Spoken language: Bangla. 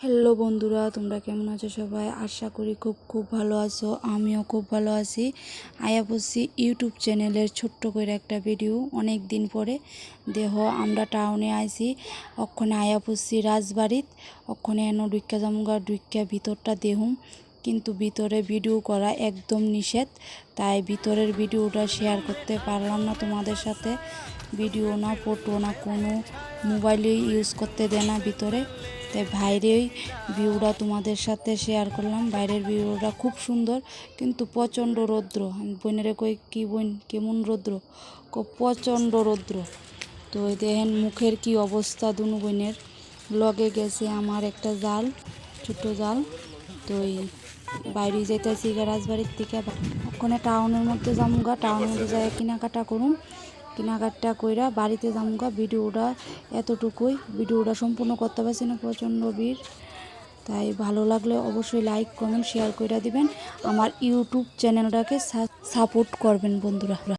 হ্যালো বন্ধুরা, তোমরা কেমন আছো? সবাই আশা করি খুব ভালো আছো। আমিও খুব ভালো আছি। আয়া পড়ছি ইউটিউব চ্যানেলের ছোট্ট করে একটা ভিডিও। অনেক দিন পরে দেহ আমরা টাউনে আইছি, ওখানে আয়া পড়ছি রাজবাড়িত। ওখানে এনো ডুইক্কা জামুগা ডুইক্কা ভিতরটা দেহুম, কিন্তু ভিতরে ভিডিও করা একদম নিষেধ। তাই ভিতরের ভিডিওটা শেয়ার করতে পারলাম না তোমাদের সাথে। ভিডিও না ফটো না কোনো মোবাইলেই ইউজ করতে দেয় না ভিতরে। তাই বাইরেই ভিউটা তোমাদের সাথে শেয়ার করলাম। বাইরের ভিউটা খুব সুন্দর, কিন্তু প্রচণ্ড রৌদ্র। আমি বোনেরে কই, কি বোন কেমন রৌদ্র? প্রচণ্ড রৌদ্র। তো দেখেন মুখের কি অবস্থা দুনু বোনের। লগে গেছে আমার একটা জাল, ছোট্ট জাল। তো বাইরে যাইতেছি রাজবাড়ির থেকে। ওখানে টাউনের মধ্যে যামুগা, টাউনের মধ্যে যাই কেনাকাটা করুম। কেনাকাটা কইরা বাড়িতে যামুগা। ভিডিওটা এতটুকুই, ভিডিওটা সম্পূর্ণ করতে পারছি না, প্রচণ্ড ভিড়। তাই ভালো লাগলে অবশ্যই লাইক কমেন্ট শেয়ার করে দিবেন। আমার ইউটিউব চ্যানেলটাকে সাপোর্ট করবেন বন্ধুরা।